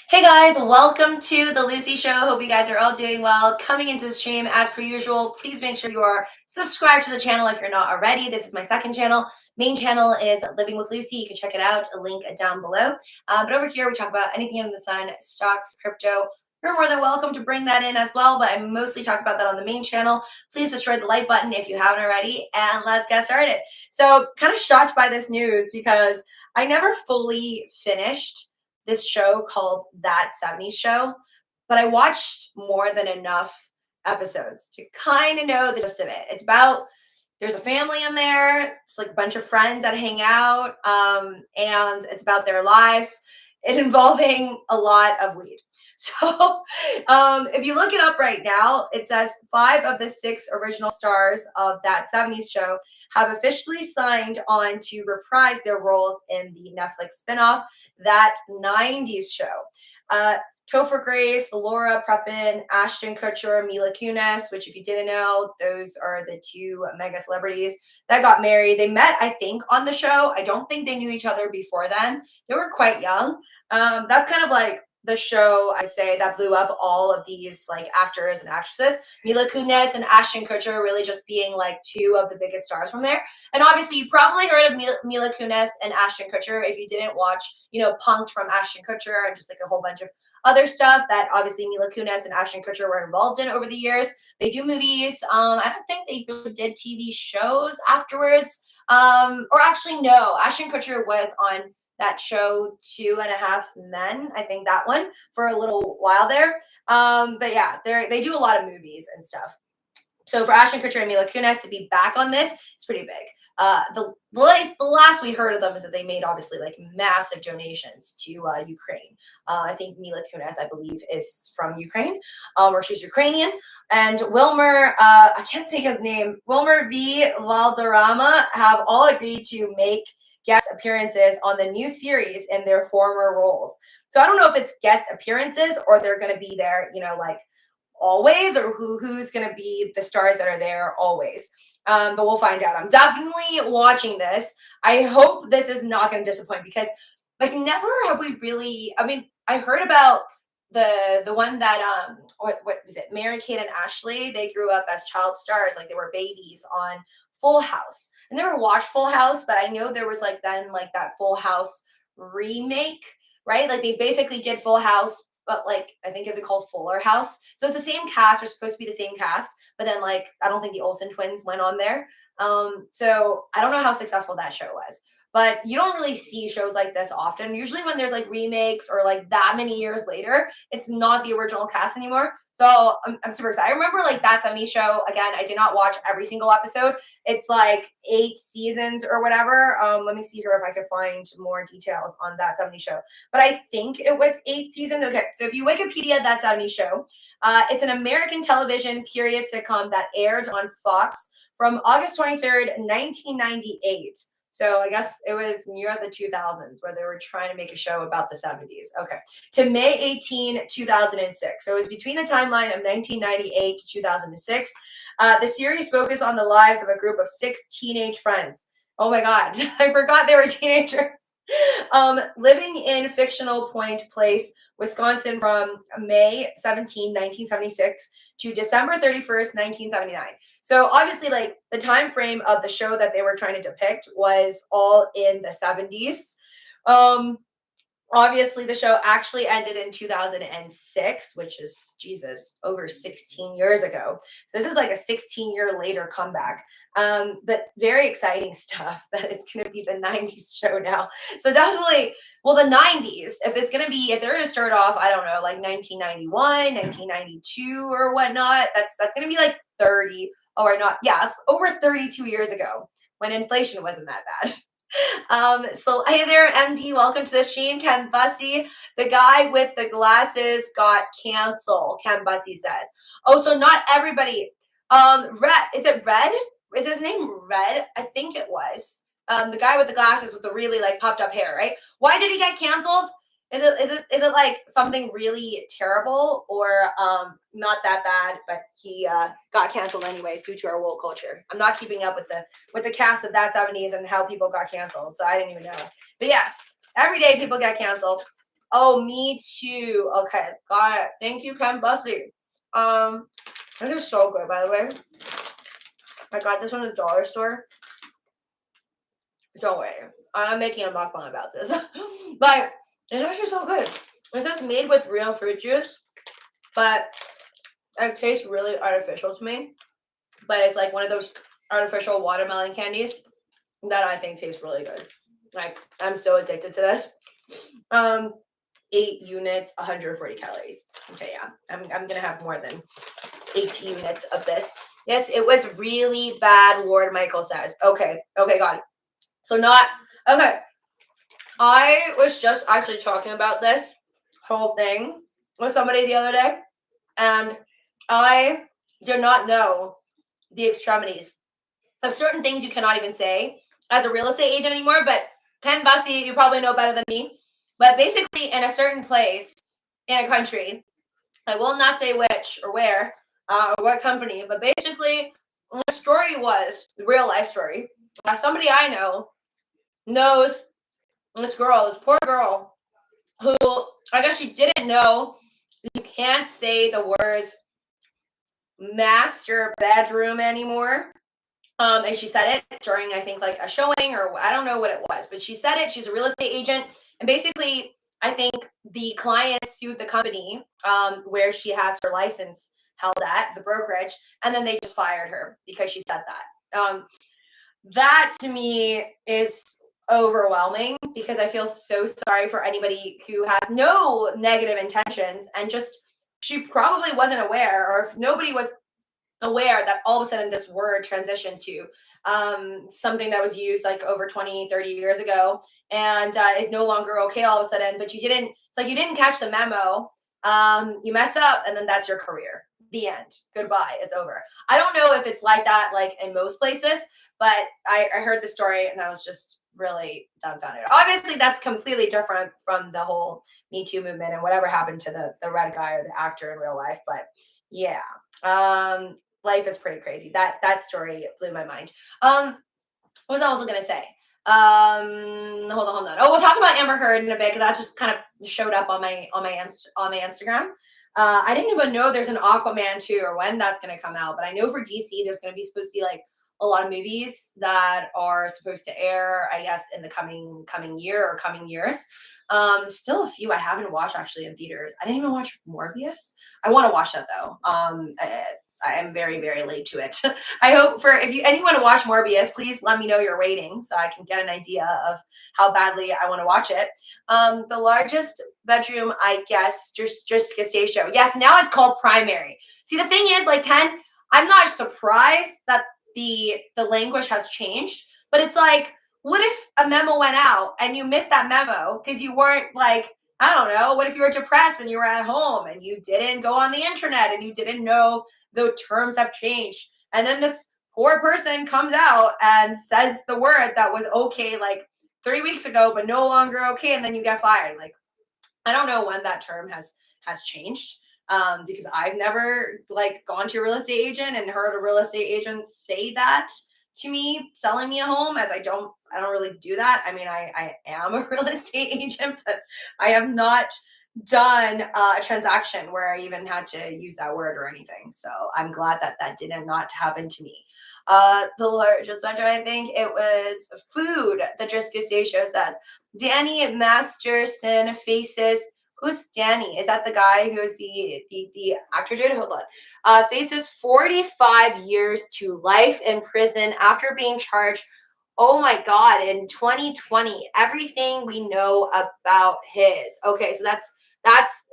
Hey guys, welcome to the Luci Show. Hope you guys are all doing well. Coming into the stream as per usual, please make sure you are subscribed to the channel if you're not already. This is my second channel. Main channel is Living with Luci. You can check it out, a link down below. But over here, we talk about anything under the sun, stocks, crypto. You're more than welcome to bring that in as well, but I mostly talk about that on the main channel. Please destroy the like button if you haven't already, and let's get started. So, kind of shocked by this news because I never fully finished this show called That 70s Show, but I watched more than enough episodes to kind of know the gist of it. It's about there's a family in there, it's like a bunch of friends that hang out, and it's about their lives, it involving a lot of weed. So, if you look it up right now, it says 5 of the 6 original stars of That 70s Show have officially signed on to reprise their roles in the Netflix spinoff That 90s Show. Topher Grace, Laura Prepon, Ashton Kutcher, Mila Kunis, which if you didn't know, those are the 2 mega celebrities that got married. They met, I think, on the show. I don't think they knew each other before then. They were quite young. That's kind of like the show, I'd say, that blew up all of these like actors and actresses. Mila Kunis and Ashton Kutcher really just being like 2 of the biggest stars from there. And obviously, you probably heard of Mila Kunis and Ashton Kutcher if you didn't watch, Punked from Ashton Kutcher and just like a whole bunch of other stuff that obviously Mila Kunis and Ashton Kutcher were involved in over the years. They do movies. I don't think they really did TV shows afterwards. Or actually, no, Ashton Kutcher was on that show 2.5 Men, I think that one, for a little while there. But yeah, they do a lot of movies and stuff. So for Ashton Kutcher and Mila Kunis to be back on this, it's pretty big. The last we heard of them is that they made obviously like massive donations to Ukraine. I think Mila Kunis, I believe, is from Ukraine, or she's Ukrainian. And Wilmer, I can't say his name, Wilmer V. Valderrama have all agreed to make guest appearances on the new series in their former roles. So I don't know if it's guest appearances or they're going to be there, like always, or who's going to be the stars that are there always. But we'll find out. I'm definitely watching this. I hope this is not going to disappoint because like never have we really, I mean, I heard about the one that what is it, Mary Kate and Ashley, they grew up as child stars, like they were babies on Full House. I never watched Full House, but I know there was like then like that Full House remake, right? Like they basically did Full House, but like I think is it called Fuller House? So it's the same cast, or supposed to be the same cast, but then like I don't think the Olsen twins went on there. So I don't know how successful that show was. But you don't really see shows like this often. Usually when there's like remakes or like that many years later, it's not the original cast anymore. So I'm super excited. I remember like That 70s Show. Again, I did not watch every single episode. It's like 8 seasons or whatever. Let me see here if I could find more details on That 70s Show. But I think it was 8 seasons. Okay, so if you Wikipedia That 70s Show, it's an American television period sitcom that aired on Fox from August 23rd, 1998. So I guess it was near the 2000s where they were trying to make a show about the 70s. Okay. To May 18, 2006. So it was between the timeline of 1998 to 2006. The series focused on the lives of a group of 6 teenage friends. Oh my God. I forgot they were teenagers. Living in fictional Point Place, Wisconsin from May 17, 1976 to December 31st, 1979. So obviously, like the time frame of the show that they were trying to depict was all in the 70s. Obviously, the show actually ended in 2006, which is, Jesus, over 16 years ago. So this is like a 16-year later comeback. But very exciting stuff that it's going to be the 90s show now. So definitely, well, the 90s, if they're going to start off, I don't know, like 1991, 1992 or whatnot, that's going to be like 30 or not. Yeah, it's over 32 years ago when inflation wasn't that bad. So hey there, MD, welcome to the stream. Ken Bussey, the guy with the glasses got canceled, Ken Bussey says. Oh, so not everybody. Red, is it Red? Is his name Red? I think it was. The guy with the glasses with the really like puffed up hair, right? Why did he get canceled? Is it like something really terrible or not that bad, but he got canceled anyway due to our woke culture? I'm not keeping up with the cast of That 70s and how people got canceled, so I didn't even know. But yes, every day people get canceled. Oh, me too. Okay, got it. Thank you, Ken Bussy. This is so good, by the way. I got this from the dollar store. Don't worry, I'm making a mukbang about this. But it's actually so good. It's just made with real fruit juice, but it tastes really artificial to me. But it's like one of those artificial watermelon candies that I think tastes really good. Like, I'm so addicted to this. 8 units, 140 calories. Okay, yeah, I'm gonna have more than 8 units of this. Yes, it was really bad, Lord Michael says. Okay, got it. So not, okay. I was just actually talking about this whole thing with somebody the other day, and I did not know the extremities of certain things you cannot even say as a real estate agent anymore. But Ken Bussy, you probably know better than me. But basically, in a certain place in a country, I will not say which or where or what company, but basically, the story was the real life story. Somebody I know knows this girl, this poor girl, who I guess she didn't know you can't say the words master bedroom anymore. And she said it during, I think, like a showing, or I don't know what it was, but she said it. She's a real estate agent. And basically, I think the client sued the company where she has her license held at, the brokerage, and then they just fired her because she said that. That to me is overwhelming because I feel so sorry for anybody who has no negative intentions and just she probably wasn't aware, or if nobody was aware that all of a sudden this word transitioned to something that was used like over 20, 30 years ago and is no longer okay all of a sudden, but it's like you didn't catch the memo. You mess up and then that's your career. The end. Goodbye. It's over. I don't know if it's like that like in most places, but I heard the story and I was just really dumbfounded. Obviously, that's completely different from the whole Me Too movement and whatever happened to the red guy or the actor in real life. But yeah, life is pretty crazy. That story blew my mind. What was I also gonna say? Hold on. Oh, we'll talk about Amber Heard in a bit because that just kind of showed up on my Instagram. I didn't even know there's an Aquaman 2 or when that's gonna come out, but I know for DC there's gonna be supposed to be like a lot of movies that are supposed to air, I guess, in the coming year or coming years. Still a few I haven't watched actually in theaters. I didn't even watch Morbius. I want to watch that though. I am very, very late to it. I hope for if anyone to watch Morbius, please let me know you're waiting so I can get an idea of how badly I want to watch it. The largest bedroom, I guess, just Show. Yes, now it's called primary. See, the thing is, like Ken, I'm not surprised that the language has changed, but it's like, what if a memo went out and you missed that memo because you weren't like, I don't know, what if you were depressed and you were at home and you didn't go on the internet and you didn't know the terms have changed? And then this poor person comes out and says the word that was okay like 3 weeks ago, but no longer okay. And then you get fired. Like, I don't know when that term has changed. Because I've never like gone to a real estate agent and heard a real estate agent say that to me, selling me a home, as I don't really do that. I mean, I am a real estate agent, but I have not done a transaction where I even had to use that word or anything. So I'm glad that that did not happen to me. The largest vendor, I think it was food. The Driscoll Show says Danny Masterson faces. Who's Danny? Is that the guy who is the actor? Jayden? Hold on. Faces 45 years to life in prison after being charged. Oh my God! In 2020, everything we know about his. Okay, so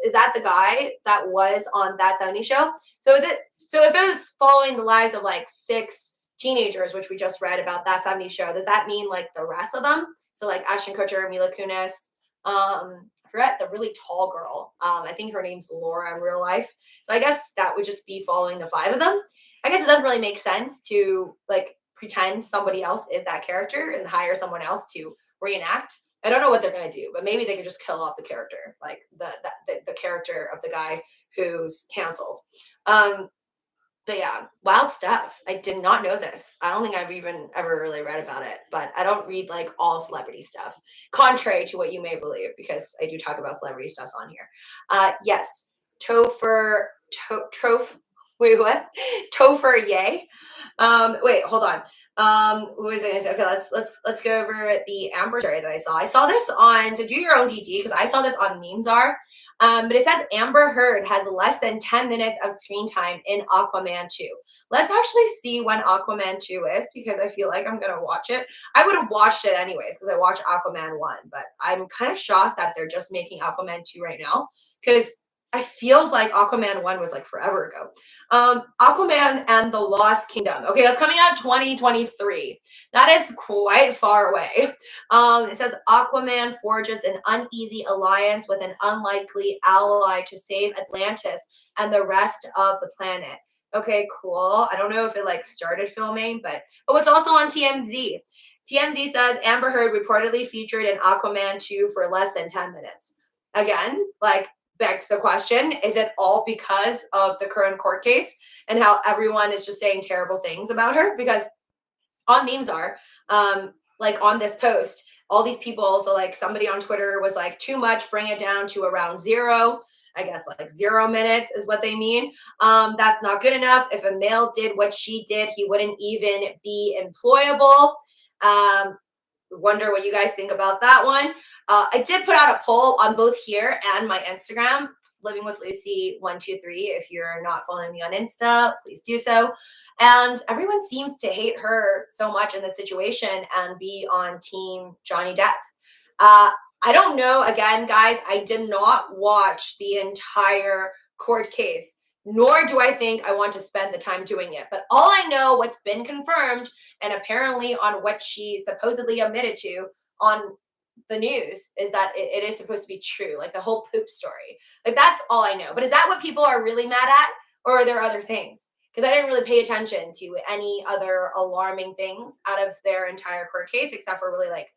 is that the guy that was on That 70's Show? So is it? So if it was following the lives of like 6 teenagers, which we just read about That 70's Show, does that mean like the rest of them? So like Ashton Kutcher, Mila Kunis, I forgot the really tall girl. I think her name's Laura in real life. So I guess that would just be following the 5 of them. I guess it doesn't really make sense to like pretend somebody else is that character and hire someone else to reenact. I don't know what they're gonna do, but maybe they could just kill off the character, like the character of the guy who's canceled. But yeah, wild stuff. I did not know this. I don't think I've even ever really read about it, but I don't read like all celebrity stuff, contrary to what you may believe, because I do talk about celebrity stuff on here. Yes, Topher, wait, what? Topher, yay. Wait, hold on. What was I gonna say? Okay, let's go over the Amber story that I saw. I saw this on, so do your own DD, because I saw this on Memes Are. But it says Amber Heard has less than 10 minutes of screen time in Aquaman 2. Let's actually see when Aquaman 2 is, because I feel like I'm going to watch it. I would have watched it anyways because I watched Aquaman 1, but I'm kind of shocked that they're just making Aquaman 2 right now, because it feels like Aquaman 1 was like forever ago. Aquaman and the Lost Kingdom. Okay, that's coming out 2023. That is quite far away. It says Aquaman forges an uneasy alliance with an unlikely ally to save Atlantis and the rest of the planet. Okay, cool. I don't know if it like started filming, but what's also on TMZ. TMZ says Amber Heard reportedly featured in Aquaman 2 for less than 10 minutes. Again, like, begs the question, is it all because of the current court case and how everyone is just saying terrible things about her? Because on Memes Are, like on this post, all these people, so like somebody on Twitter was like, too much, bring it down to around 0. I guess like 0 minutes is what they mean. That's not good enough. If a male did what she did, he wouldn't even be employable. Wonder what you guys think about that one. I did put out a poll on both here and my Instagram, Living with Luci 123. If you're not following me on Insta, please do so. And everyone seems to hate her so much in this situation and be on team Johnny Depp. I don't know. Again, guys, I did not watch the entire court case, nor do I think I want to spend the time doing it. But all I know, what's been confirmed, and apparently on what she supposedly admitted to on the news, is that it is supposed to be true, like the whole poop story. Like, that's all I know. But is that what people are really mad at, or are there other things? Because I didn't really pay attention to any other alarming things out of their entire court case, except for really like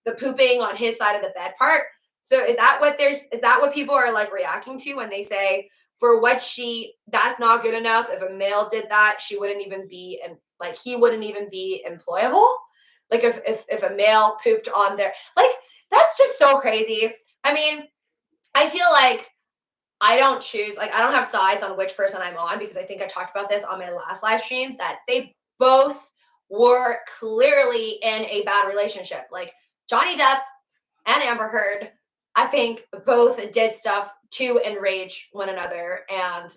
the pooping on his side of the bed part. So is that what people are like reacting to when they say, for what that's not good enough? If a male did that, she wouldn't even be, and like he wouldn't even be employable. Like if a male pooped on their, like, that's just so crazy. I mean, I feel like I don't choose, like, I don't have sides on which person I'm on, because I think I talked about this on my last live stream, that they both were clearly in a bad relationship. Like Johnny Depp and Amber Heard, I think both did stuff to enrage one another and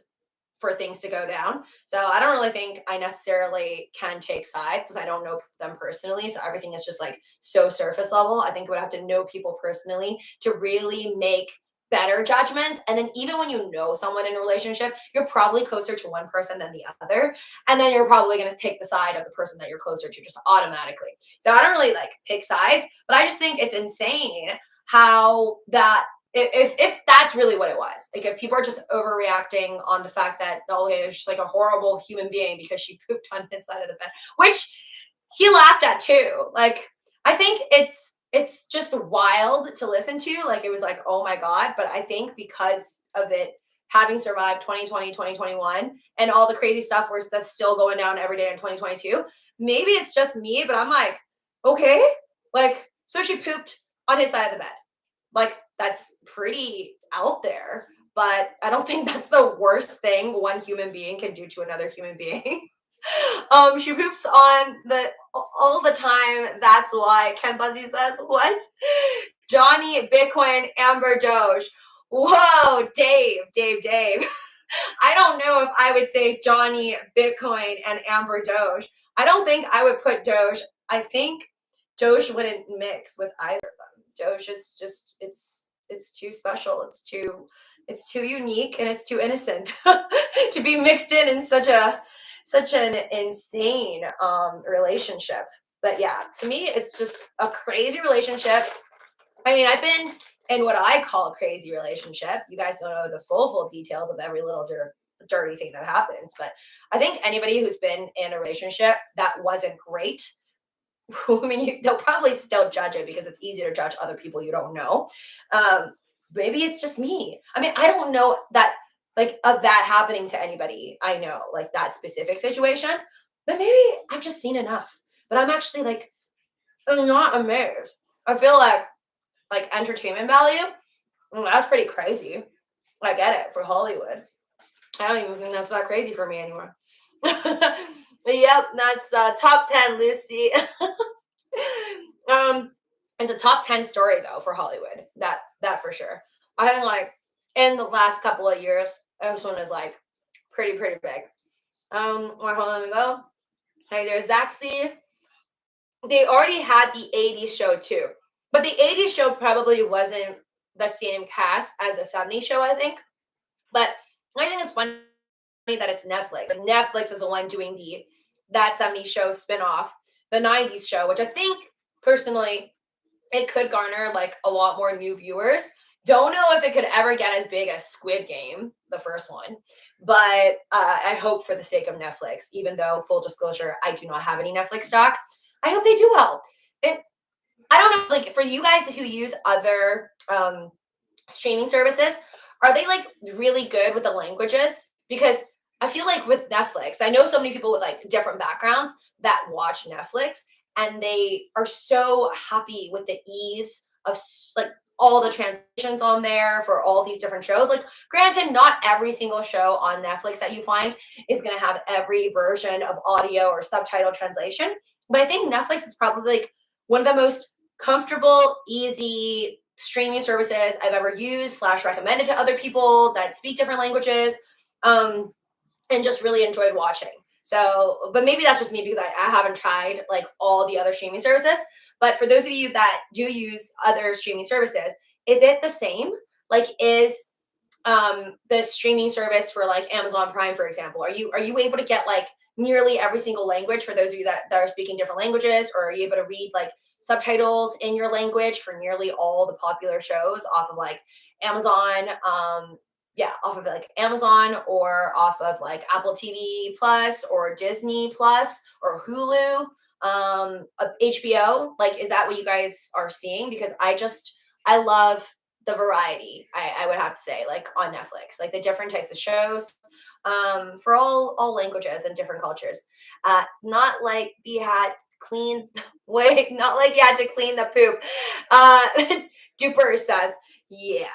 for things to go down. So I don't really think I necessarily can take sides, because I don't know them personally. So everything is just like so surface level. I think I would have to know people personally to really make better judgments. And then even when you know someone in a relationship, you're probably closer to one person than the other. And then you're probably going to take the side of the person that you're closer to just automatically. So I don't really like pick sides, but I just think it's insane how that, if that's really what it was, like if people are just overreacting on the fact that, oh, okay, it's just like a horrible human being because she pooped on his side of the bed, which he laughed at too. Like, I think it's just wild to listen to. Like, it was like, oh my God. But I think because of it having survived 2020, 2021, and all the crazy stuff that's still going down every day in 2022, maybe it's just me, but I'm like, okay, like, so she pooped on his side of the bed. Like, that's pretty out there, but I don't think that's the worst thing one human being can do to another human being. She poops on the all the time. That's why Ken Buzzy says, what? Johnny, Bitcoin, Amber, Doge. Whoa, Dave. I don't know if I would say Johnny, Bitcoin, and Amber, Doge. I don't think I would put Doge. I think Doge wouldn't mix with either of them. Doge is just, it's too special. It's too unique, and it's too innocent to be mixed in such an insane relationship. But yeah, to me, it's just a crazy relationship. I mean, I've been in what I call a crazy relationship. You guys don't know the full details of every little dirty thing that happens, but I think anybody who's been in a relationship that wasn't great, I mean, they'll probably still judge it because it's easier to judge other people you don't know. Maybe it's just me. I mean, I don't know that like of that happening to anybody I know, like that specific situation. But maybe I've just seen enough. But I'm actually like, I'm not amazed. I feel like entertainment value, that's pretty crazy. I get it for Hollywood. I don't even think that's that crazy for me anymore. Yep, that's top 10, Lucy. It's a top 10 story though for Hollywood. That for sure. I think like in the last couple of years, this one is like pretty big. Hold on, let me go. Hey, there's Zaxi. They already had the 80s show too, but the 80s show probably wasn't the same cast as the 70s show, I think. But I think it's funny that it's Netflix. Like Netflix is the one doing that 70s show spinoff, the 90s show, which I think personally it could garner like a lot more new viewers. Don't know if it could ever get as big as Squid Game, the first one, but I hope for the sake of Netflix, even though full disclosure, I do not have any Netflix stock. I hope they do well. I don't know, like for you guys who use other streaming services, are they like really good with the languages? Because I feel like with Netflix, I know so many people with like different backgrounds that watch Netflix and they are so happy with the ease of like all the translations on there for all these different shows. Like, granted, not every single show on Netflix that you find is going to have every version of audio or subtitle translation. But I think Netflix is probably like one of the most comfortable, easy streaming services I've ever used / recommended to other people that speak different languages, and just really enjoyed watching. So, but maybe that's just me because I haven't tried like all the other streaming services. But for those of you that do use other streaming services, is it the same? Like, is the streaming service for like Amazon Prime, for example, are you able to get like nearly every single language for those of you that are speaking different languages, or are you able to read like subtitles in your language for nearly all the popular shows off of like Amazon? Off of like Amazon or off of like Apple TV Plus or Disney Plus or Hulu, HBO. Like, is that what you guys are seeing? Because I love the variety, I would have to say, like on Netflix, like the different types of shows, for all languages and different cultures. Not like you had clean, wait, not like you had to clean the poop. Duper says, yeah.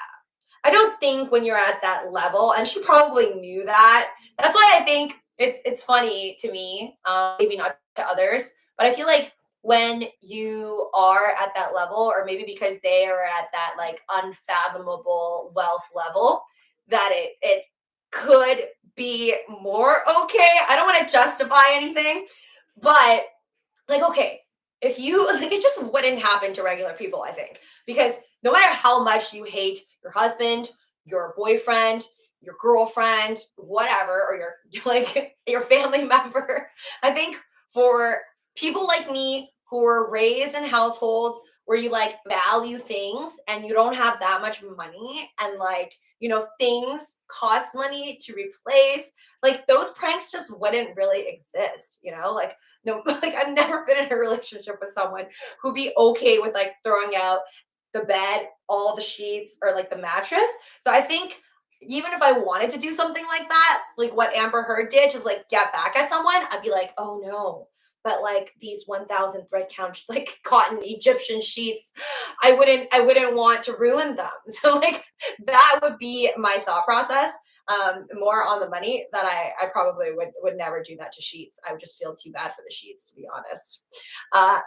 I don't think when you're at that level, and she probably knew that. That's why I think it's funny to me, maybe not to others, but I feel like when you are at that level, or maybe because they are at that like unfathomable wealth level, that it could be more okay. I don't want to justify anything, but like, okay, if you like, it just wouldn't happen to regular people, I think, because no matter how much you hate your husband, your boyfriend, your girlfriend, whatever, or your like your family member, I think for people like me who were raised in households where you like value things and you don't have that much money, and like, things cost money to replace, like those pranks just wouldn't really exist, like, no, like I've never been in a relationship with someone who'd be okay with like throwing out the bed, all the sheets, or like the mattress. So I think even if I wanted to do something like that, like what Amber Heard did, just like get back at someone, I'd be like, oh no. But like these 1,000 thread count like cotton Egyptian sheets, I wouldn't want to ruin them. So like that would be my thought process. More on the money, that I probably would never do that to sheets. I would just feel too bad for the sheets, to be honest.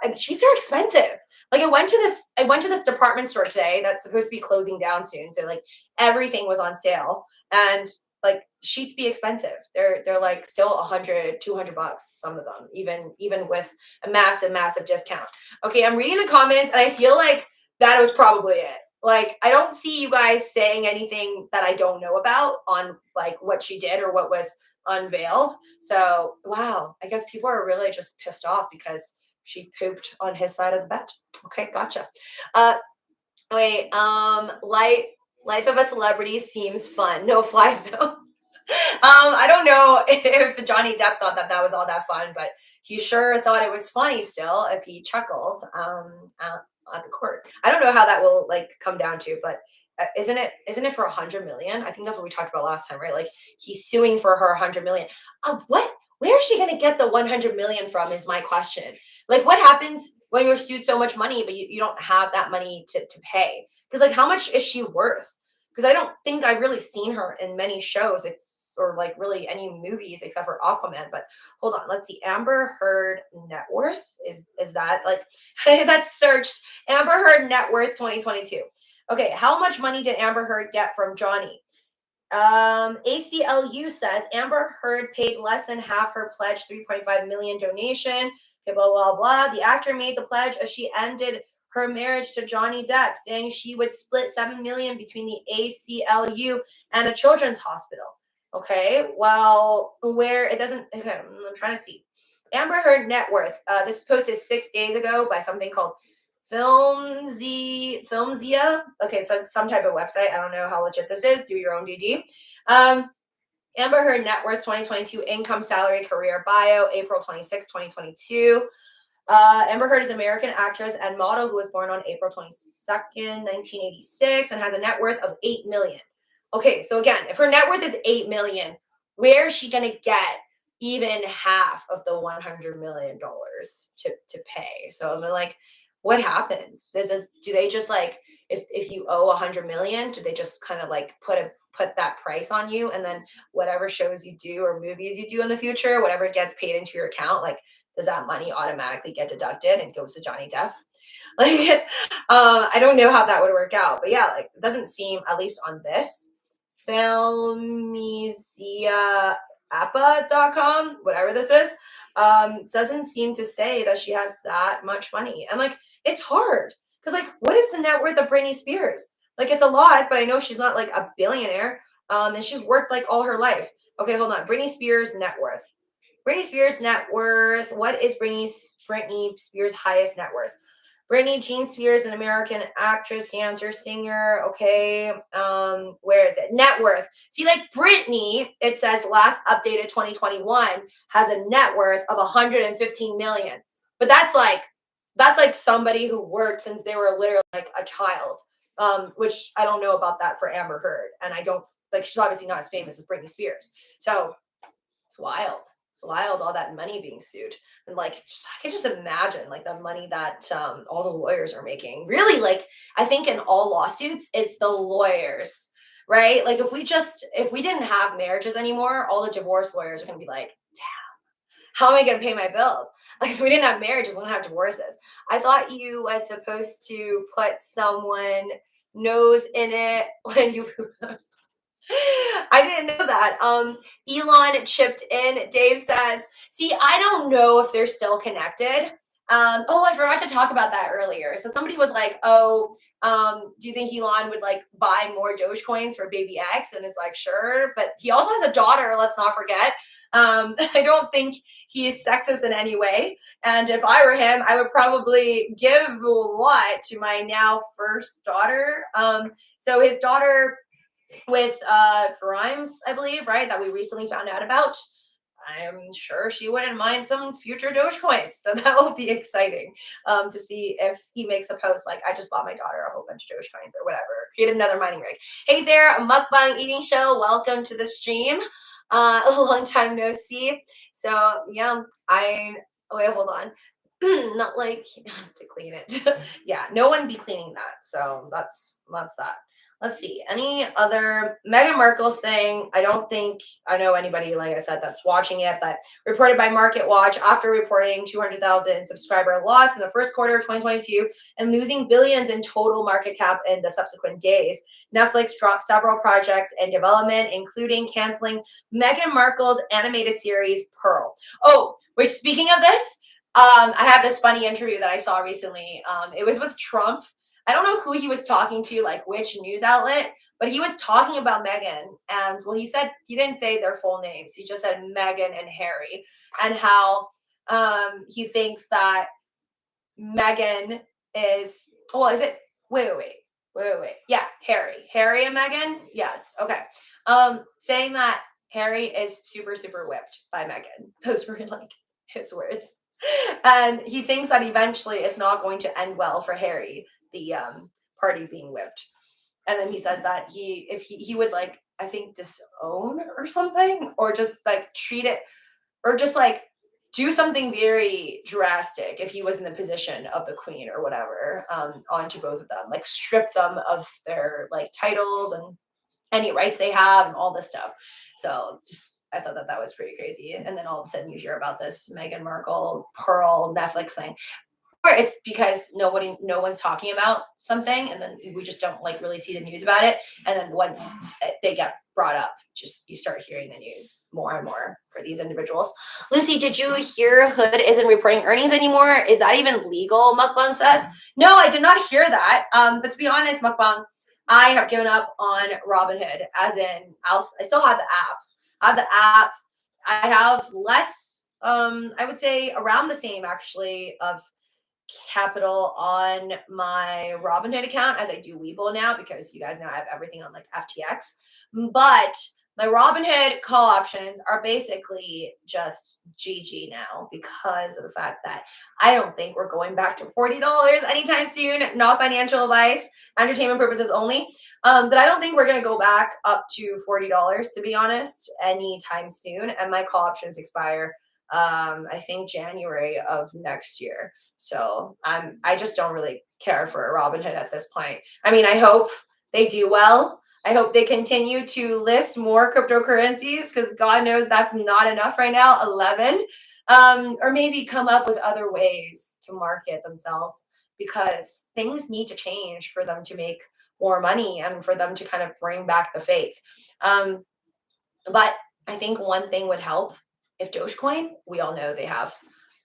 And sheets are expensive. Like I went to this department store today that's supposed to be closing down soon. So like everything was on sale, and like sheets be expensive. They're like still $100-$200, some of them, even with a massive discount. Okay, I'm reading the comments and I feel like that was probably it. Like, I don't see you guys saying anything that I don't know about on like what she did or what was unveiled. So, wow, I guess people are really just pissed off because she pooped on his side of the bed. Okay, gotcha. Wait, life of a celebrity seems fun. No fly zone. I don't know if Johnny Depp thought that was all that fun, but he sure thought it was funny still if he chuckled at the court. I don't know how that will like come down to, but isn't it for 100 million? I think that's what we talked about last time, right? Like he's suing for her 100 million. Where is she going to get the 100 million from is my question. Like what happens when you're sued so much money, but you don't have that money to pay? Because like how much is she worth? Because I don't think I've really seen her in many shows, or like really any movies except for Aquaman. But hold on, let's see. Amber Heard net worth is that like that's searched Amber Heard net worth 2022. Okay, how much money did Amber Heard get from Johnny? ACLU says Amber Heard paid less than half her pledge 3.5 million donation. Okay, blah blah blah. The actor made the pledge as she ended her marriage to Johnny Depp, saying she would split 7 million between the ACLU and a children's hospital. Okay, well, where it doesn't, okay, I'm trying to see. Amber Heard net worth. This was posted 6 days ago by something called Filmzia. Okay, so some type of website. I don't know how legit this is. Do your own DD. Amber Heard net worth 2022 income, salary, career bio, April 26, 2022. Amber Heard is an American actress and model who was born on April 22nd, 1986, and has a net worth of 8 million. Okay, so again, if her net worth is 8 million, where is she going to get even half of the $100 million to pay? So I'm like, what happens? Do they just like, if you owe 100 million, do they just kind of like put that price on you, and then whatever shows you do or movies you do in the future, whatever gets paid into your account, like does that money automatically get deducted and goes to Johnny Depp? Like, I don't know how that would work out, but yeah, like it doesn't seem, at least on this filmiziaappa.com, whatever this is, doesn't seem to say that she has that much money. And like, it's hard because like, what is the net worth of Britney Spears? Like, it's a lot, but I know she's not like a billionaire, and she's worked like all her life. Okay, hold on. Britney Spears net worth. Britney Spears net worth. What is Britney Spears' highest net worth? Britney Jean Spears, an American actress, dancer, singer. Okay, where is it? Net worth. See, like Britney, it says last updated 2021 has a net worth of 115 million. But that's like somebody who worked since they were literally like a child. Which I don't know about that for Amber Heard, and I don't like. She's obviously not as famous as Britney Spears, so it's wild. It's wild, all that money being sued. And like, I can just imagine like the money that all the lawyers are making. Really, like, I think in all lawsuits, it's the lawyers, right? Like if we didn't have marriages anymore, all the divorce lawyers are going to be like, damn, how am I going to pay my bills? Like, if we didn't have marriages, we wouldn't have divorces. I thought you was supposed to put someone nose in it when you I didn't know that. Elon chipped in. Dave says, see, I don't know if they're still connected. Oh, I forgot to talk about that earlier. So somebody was like, oh, do you think Elon would like buy more Dogecoins for baby X? And it's like, sure. But he also has a daughter, let's not forget. I don't think he is sexist in any way. And if I were him, I would probably give a lot to my now first daughter. So his daughter with Grimes, I believe, right, that we recently found out about. I'm sure she wouldn't mind some future Dogecoins. So that will be exciting to see if he makes a post like, I just bought my daughter a whole bunch of Dogecoins or whatever. Create another mining rig. Hey there, mukbang eating show. Welcome to the stream. A long time no see. So yeah, wait, hold on. Not like he has to clean it. Yeah, no one be cleaning that. So that's that. Let's see, any other Meghan Markle's thing. I don't think I know anybody, like I said, that's watching it, but reported by Market Watch after reporting 200,000 subscriber loss in the first quarter of 2022 and losing billions in total market cap in the subsequent days. Netflix dropped several projects in development, including canceling Meghan Markle's animated series Pearl. Oh, which speaking of this, I have this funny interview that I saw recently. It was with Trump. I don't know who he was talking to, like which news outlet, but he was talking about Meghan. And well, he didn't say their full names. He just said Meghan and Harry, and how he thinks that Meghan is, well, is it, wait. Yeah, Harry and Meghan. Yes. Okay. Saying that Harry is super, super whipped by Meghan. Those were like his words. And he thinks that eventually it's not going to end well for Harry, the party being whipped. And then he says that if he would like, I think, disown or something, or just like treat it, or just like do something very drastic if he was in the position of the queen or whatever, onto both of them, like strip them of their like titles and any rights they have and all this stuff. So just, I thought that was pretty crazy. And then all of a sudden you hear about this Meghan Markle Pearl Netflix thing. Or it's because no one's talking about something, and then we just don't like really see the news about it. And then once they get brought up, just you start hearing the news more and more for these individuals. Lucy, did you hear Hood isn't reporting earnings anymore? Is that even legal? Mukbang says. No, I did not hear that. But to be honest, Mukbang, I have given up on Robinhood. As in, I still have the app. I have the app. I have less. I would say around the same actually of capital on my Robinhood account as I do WEBULL now, because you guys know I have everything on like FTX. But my Robinhood call options are basically just GG now because of the fact that I don't think we're going back to $40 anytime soon. Not financial advice, entertainment purposes only. But I don't think we're going to go back up to $40, to be honest, anytime soon. And my call options expire, I think, January of next year. So I just don't really care for Robinhood at this point. I mean, I hope they do well. I hope they continue to list more cryptocurrencies, because God knows that's not enough right now, 11. Or maybe come up with other ways to market themselves, because things need to change for them to make more money and for them to kind of bring back the faith. But I think one thing would help if Dogecoin, we all know they have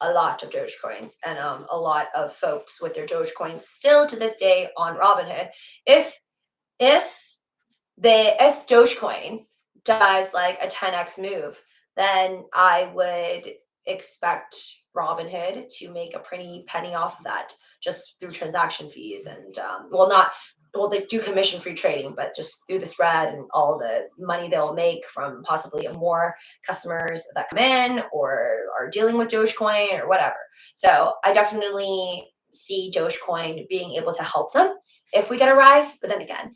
a lot of Dogecoins and a lot of folks with their Dogecoins still to this day on Robinhood. If Dogecoin does like a 10x move, then I would expect Robinhood to make a pretty penny off of that, just through transaction fees and they do commission-free trading, but just through the spread and all the money they'll make from possibly more customers that come in or are dealing with Dogecoin or whatever. So I definitely see Dogecoin being able to help them if we get a rise. But then again,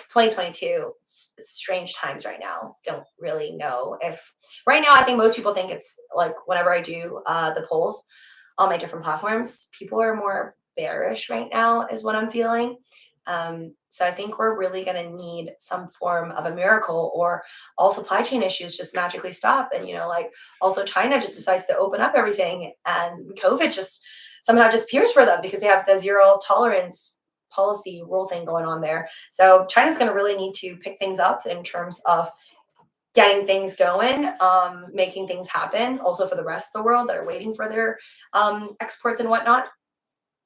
2022, it's strange times right now. Don't really know if right now. I think most people think it's like whenever I do the polls on my different platforms, people are more bearish right now, is what I'm feeling. So I think we're really going to need some form of a miracle, or all supply chain issues just magically stop. And, like also China just decides to open up everything and COVID just somehow disappears for them because they have the zero tolerance policy rule thing going on there. So China's going to really need to pick things up in terms of getting things going, making things happen also for the rest of the world that are waiting for their exports and whatnot.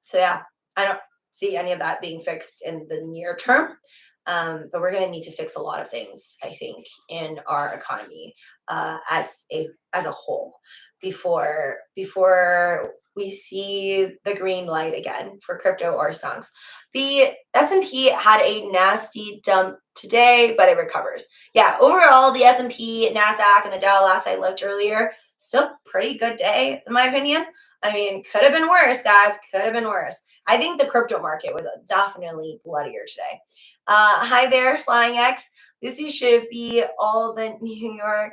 So yeah, I don't see any of that being fixed in the near term. But we're going to need to fix a lot of things, I think, in our economy as a whole before we see the green light again for crypto or stocks. The S&P had a nasty dump today, but it recovers. Yeah, overall, the S&P, NASDAQ, and the Dow last I looked earlier, still pretty good day, in my opinion. I mean, could have been worse, guys. Could have been worse. I think the crypto market was definitely bloodier today. Hi there, Flying X. Lucy should be all the New York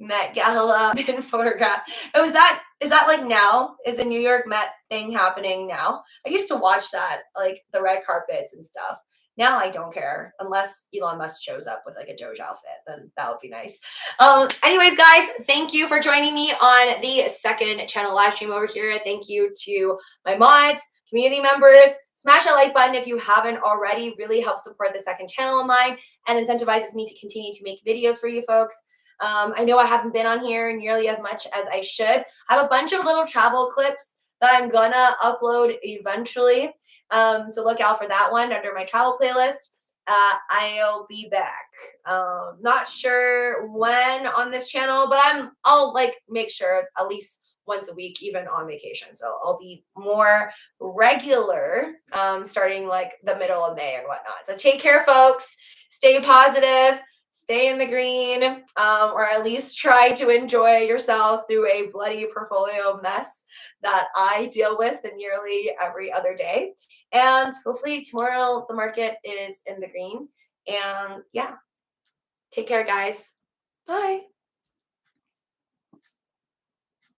Met Gala been photographed. Oh, is that like now? Is the New York Met thing happening now? I used to watch that, like the red carpets and stuff. Now I don't care unless Elon Musk shows up with like a Doge outfit, then that would be nice. Anyways, guys, thank you for joining me on the second channel live stream over here. Thank you to my mods, community members. Smash that like button if you haven't already. Really helps support the second channel of mine and incentivizes me to continue to make videos for you folks. I know I haven't been on here nearly as much as I should. I have a bunch of little travel clips that I'm gonna upload eventually. So look out for that one under my travel playlist. I'll be back. Not sure when on this channel, but I'll like make sure at least once a week, even on vacation. So I'll be more regular, starting like the middle of May and whatnot. So take care, folks. Stay positive. stay in the green, or at least try to enjoy yourselves through a bloody portfolio mess that I deal with nearly every other day. And hopefully tomorrow the market is in the green. And yeah, take care, guys. Bye.